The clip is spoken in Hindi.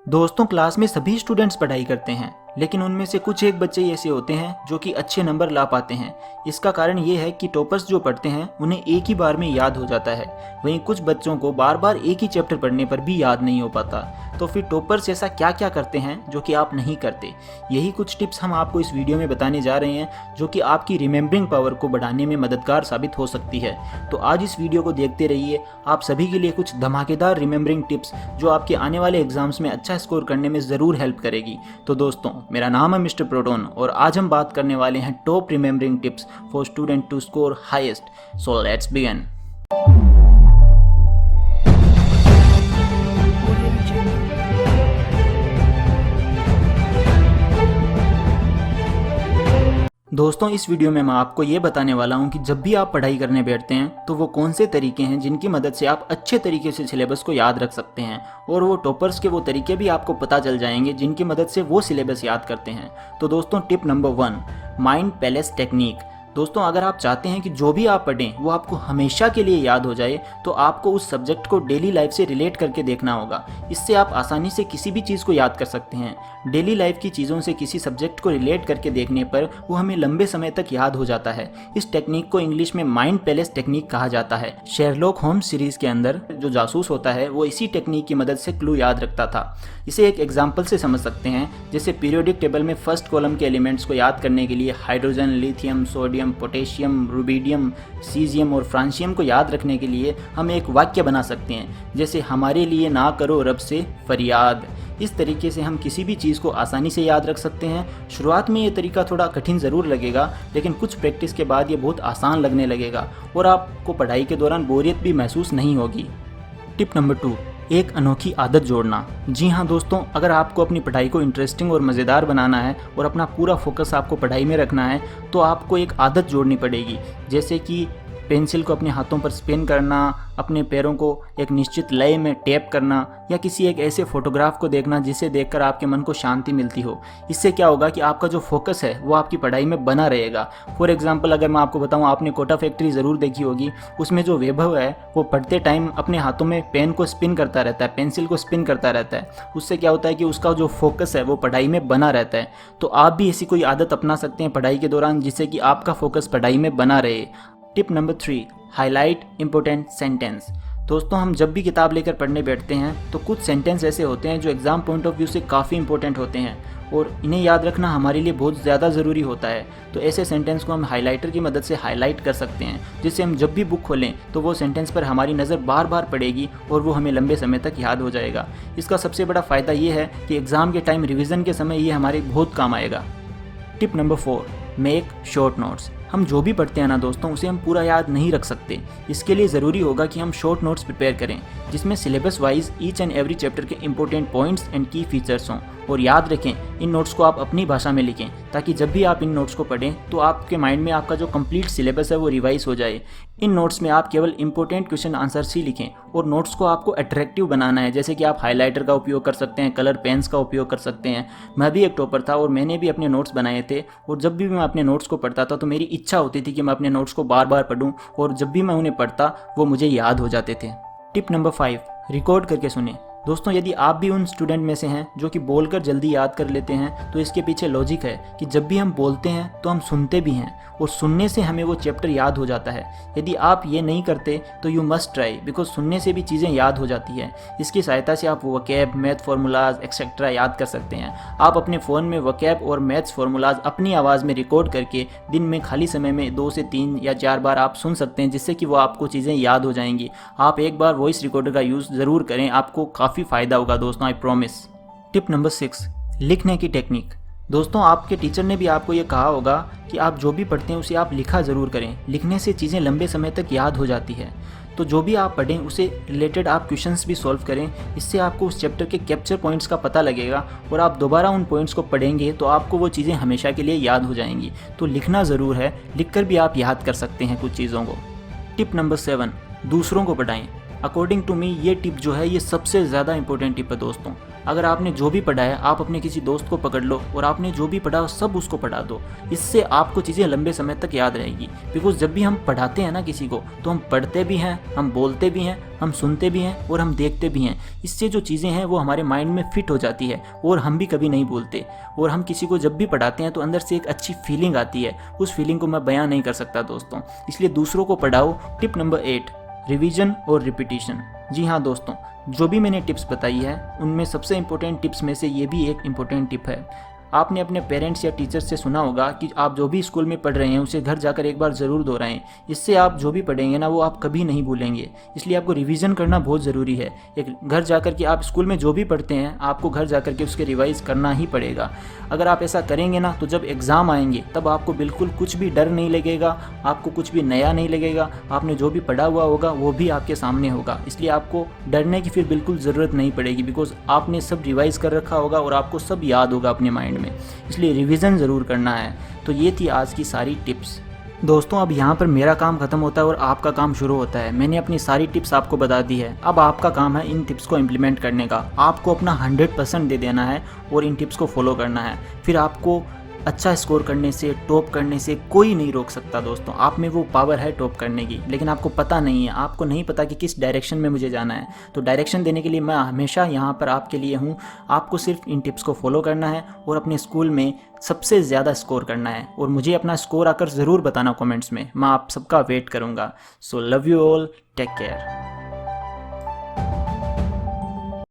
दोस्तों, क्लास में सभी स्टूडेंट्स पढ़ाई करते हैं, लेकिन उनमें से कुछ एक बच्चे ऐसे होते हैं जो कि अच्छे नंबर ला पाते हैं। इसका कारण ये है कि टॉपर्स जो पढ़ते हैं उन्हें एक ही बार में याद हो जाता है, वहीं कुछ बच्चों को बार बार एक ही चैप्टर पढ़ने पर भी याद नहीं हो पाता। तो फिर टॉपर्स ऐसा क्या क्या करते हैं जो कि आप नहीं करते? यही कुछ टिप्स हम आपको इस वीडियो में बताने जा रहे हैं, जो कि आपकी रिमेंबरिंग पावर को बढ़ाने में मददगार साबित हो सकती है। तो आज इस वीडियो को देखते रहिए, आप सभी के लिए कुछ धमाकेदार रिमेंबरिंग टिप्स जो आपके आने वाले एग्जाम्स में अच्छा स्कोर करने में ज़रूर हेल्प करेगी। तो दोस्तों, मेरा नाम है मिस्टर प्रोटोन और आज हम बात करने वाले हैं top remembering tips for student to score highest. So let's begin. दोस्तों, इस वीडियो में मैं आपको ये बताने वाला हूँ कि जब भी आप पढ़ाई करने बैठते हैं तो वो कौन से तरीके हैं जिनकी मदद से आप अच्छे तरीके से सिलेबस को याद रख सकते हैं, और वो टॉपर्स के वो तरीके भी आपको पता चल जाएंगे जिनकी मदद से वो सिलेबस याद करते हैं। तो दोस्तों, tip number 1, mind palace technique. दोस्तों, अगर आप चाहते हैं कि जो भी आप पढ़ें वो आपको हमेशा के लिए याद हो जाए, तो आपको उस सब्जेक्ट को डेली लाइफ से रिलेट करके देखना होगा। इससे आप आसानी से किसी भी चीज़ को याद कर सकते हैं। डेली लाइफ की चीज़ों से किसी सब्जेक्ट को रिलेट करके देखने पर वो हमें लंबे समय तक याद हो जाता है। इस टेक्निक को इंग्लिश में माइंड पैलेस टेक्निक कहा जाता है। शेरलॉक होम्स सीरीज के अंदर जो जासूस होता है वो इसी टेक्निक की मदद से क्लू याद रखता था। इसे एक एग्जाम्पल से समझ सकते हैं, जैसे पीरियोडिक टेबल में फर्स्ट कॉलम के एलिमेंट्स को याद करने के लिए hydrogen, lithium, sodium, potassium, rubidium, caesium और फ्रांशियम को याद रखने के लिए हम एक वाक्य बना सकते हैं, जैसे हमारे लिए ना करो रब से फरियाद। इस तरीके से हम किसी भी चीज़ को आसानी से याद रख सकते हैं। शुरुआत में ये तरीका थोड़ा कठिन ज़रूर लगेगा, लेकिन कुछ प्रैक्टिस के बाद ये बहुत आसान लगने लगेगा और आपको पढ़ाई के दौरान बोरियत भी महसूस नहीं होगी। टिप नंबर 2, एक अनोखी आदत जोड़ना। जी हाँ दोस्तों, अगर आपको अपनी पढ़ाई को इंटरेस्टिंग और मज़ेदार बनाना है और अपना पूरा फोकस आपको पढ़ाई में रखना है, तो आपको एक आदत जोड़नी पड़ेगी, जैसे कि पेंसिल को अपने हाथों पर स्पिन करना, अपने पैरों को एक निश्चित लय में टैप करना, या किसी एक ऐसे फोटोग्राफ को देखना जिसे देखकर आपके मन को शांति मिलती हो। इससे क्या होगा कि आपका जो फोकस है वो आपकी पढ़ाई में बना रहेगा। फॉर एग्जांपल, अगर मैं आपको बताऊं, आपने कोटा फैक्ट्री ज़रूर देखी होगी। उसमें जो वैभव है वो पढ़ते टाइम अपने हाथों में पेन को स्पिन करता रहता है, पेंसिल को स्पिन करता रहता है। उससे क्या होता है कि उसका जो फोकस है वो पढ़ाई में बना रहता है। तो आप भी ऐसी कोई आदत अपना सकते हैं पढ़ाई के दौरान, जिससे कि आपका फोकस पढ़ाई में बना रहे। Tip number 3, highlight important sentence. दोस्तों, हम जब भी किताब लेकर पढ़ने बैठते हैं तो कुछ सेंटेंस ऐसे होते हैं जो एग्ज़ाम पॉइंट ऑफ व्यू से काफ़ी इंपॉर्टेंट होते हैं और इन्हें याद रखना हमारे लिए बहुत ज़्यादा ज़रूरी होता है। तो ऐसे सेंटेंस को हम हाइलाइटर की मदद से हाईलाइट कर सकते हैं, जिससे हम जब भी बुक खोलें तो वो सेंटेंस पर हमारी नज़र बार बार पड़ेगी और वो हमें लंबे समय तक याद हो जाएगा। इसका सबसे बड़ा फ़ायदा ये है कि एग्ज़ाम के टाइम रिविज़न के समय ये हमारे बहुत काम आएगा। Tip number 4, make short notes. हम जो भी पढ़ते हैं ना दोस्तों, उसे हम पूरा याद नहीं रख सकते। इसके लिए ज़रूरी होगा कि हम शॉर्ट नोट्स प्रिपेयर करें, जिसमें syllabus wise each and every chapter के इंपॉर्टेंट पॉइंट्स एंड की फीचर्स हों। और याद रखें, इन नोट्स को आप अपनी भाषा में लिखें, ताकि जब भी आप इन नोट्स को पढ़ें तो आपके माइंड में आपका जो कंप्लीट सिलेबस है वो रिवाइज हो जाए। इन नोट्स में आप केवल इंपॉर्टेंट क्वेश्चन आंसर्स ही लिखें, और नोट्स को आपको अट्रैक्टिव बनाना है, जैसे कि आप हाइलाइटर का उपयोग कर सकते हैं, कलर पेन्स का उपयोग कर सकते हैं। मैं भी एक टॉपर था और मैंने भी अपने नोट्स बनाए थे, और जब भी मैं अपने नोट्स को पढ़ता था तो मेरी इच्छा होती थी कि मैं अपने नोट्स को बार बार पढूं, और जब भी मैं उन्हें पढ़ता वो मुझे याद हो जाते थे। टिप नंबर 5, रिकॉर्ड करके सुने। दोस्तों, यदि आप भी उन स्टूडेंट में से हैं जो कि बोलकर जल्दी याद कर लेते हैं, तो इसके पीछे लॉजिक है कि जब भी हम बोलते हैं तो हम सुनते भी हैं, और सुनने से हमें वो चैप्टर याद हो जाता है। यदि आप ये नहीं करते तो यू मस्ट ट्राई, बिकॉज सुनने से भी चीज़ें याद हो जाती है। इसकी सहायता से आप वोकैब, मैथ फार्मूलाज एक्सेट्रा याद कर सकते हैं। आप अपने फ़ोन में वोकैब और मैथ्स फार्मूलाज अपनी आवाज़ में रिकॉर्ड करके दिन में खाली समय में 2 से 3 या 4 बार आप सुन सकते हैं, जिससे कि वो आपको चीज़ें याद हो जाएंगी। आप एक बार वॉइस रिकॉर्डर का यूज़ ज़रूर करें, आपको काफ़ी फ़ायदा होगा दोस्तों, आई प्रॉमिस। टिप नंबर 6, लिखने की टेक्निक। दोस्तों, आपके टीचर ने भी आपको ये कहा होगा कि आप जो भी पढ़ते हैं उसे आप लिखा ज़रूर करें। लिखने से चीज़ें लंबे समय तक याद हो जाती है। तो जो भी आप पढ़ें उसे रिलेटेड आप क्वेश्चंस भी सॉल्व करें। इससे आपको उस चैप्टर के कैप्चर पॉइंट्स का पता लगेगा, और आप दोबारा उन पॉइंट्स को पढ़ेंगे तो आपको वो चीज़ें हमेशा के लिए याद हो जाएंगी। तो लिखना ज़रूर है, लिखकर भी आप याद कर सकते हैं कुछ चीज़ों को। टिप नंबर 7, दूसरों को पढ़ाएं। अकॉर्डिंग टू मी ये टिप जो है ये सबसे ज़्यादा इंपॉर्टेंट टिप है दोस्तों। अगर आपने जो भी पढ़ा है आप अपने किसी दोस्त को पकड़ लो और आपने जो भी पढ़ा सब उसको पढ़ा दो। इससे आपको चीज़ें लंबे समय तक याद रहेगी। बिकॉज जब भी हम पढ़ाते हैं ना किसी को, तो हम पढ़ते भी हैं, हम बोलते भी हैं, हम सुनते भी हैं और हम देखते भी हैं। इससे जो चीज़ें हैं वो हमारे माइंड में फिट हो जाती है और हम भी कभी नहीं भूलते। और हम किसी को जब भी पढ़ाते हैं तो अंदर से एक अच्छी फीलिंग आती है, उस फीलिंग को मैं बयां नहीं कर सकता दोस्तों। इसलिए दूसरों को पढ़ाओ। टिप नंबर 8, रिवीजन और रिपीटिशन। जी हाँ दोस्तों, जो भी मैंने टिप्स बताई है उनमें सबसे इम्पोर्टेंट टिप्स में से ये भी एक इम्पोर्टेंट टिप है। आपने अपने पेरेंट्स या टीचर्स से सुना होगा कि आप जो भी स्कूल में पढ़ रहे हैं उसे घर जाकर एक बार ज़रूर दोहराएं। इससे आप जो भी पढ़ेंगे ना वो आप कभी नहीं भूलेंगे। इसलिए आपको रिवीजन करना बहुत ज़रूरी है। एक घर जाकर के आप स्कूल में जो भी पढ़ते हैं आपको घर जाकर के उसके रिवाइज़ करना ही पड़ेगा। अगर आप ऐसा करेंगे ना तो जब एग्ज़ाम आएंगे तब आपको बिल्कुल कुछ भी डर नहीं लगेगा, आपको कुछ भी नया नहीं लगेगा। आपने जो भी पढ़ा हुआ होगा वो भी आपके सामने होगा। इसलिए आपको डरने की फिर बिल्कुल ज़रूरत नहीं पड़ेगी, बिकॉज आपने सब रिवाइज़ कर रखा होगा और आपको सब याद होगा अपने माइंड में। इसलिए रिवीजन ज़रूर करना है। तो ये थी आज की सारी टिप्स दोस्तों। अब यहाँ पर मेरा काम ख़त्म होता है और आपका काम शुरू होता है। मैंने अपनी सारी टिप्स आपको बता दी है। अब आपका काम है इन टिप्स को इम्प्लीमेंट करने का। आपको अपना 100% दे देना है और इन टिप्स को फॉलो करना है। फिर आपको अच्छा स्कोर करने से, टॉप करने से कोई नहीं रोक सकता दोस्तों। आप में वो पावर है टॉप करने की, लेकिन आपको पता नहीं है, आपको नहीं पता कि किस डायरेक्शन में मुझे जाना है। तो डायरेक्शन देने के लिए मैं हमेशा यहाँ पर आपके लिए हूँ। आपको सिर्फ इन टिप्स को फॉलो करना है और अपने स्कूल में सबसे ज़्यादा स्कोर करना है। और मुझे अपना स्कोर आकर ज़रूर बताना कमेंट्स में, मैं आप सबका वेट करूँगा। So love you all, take care.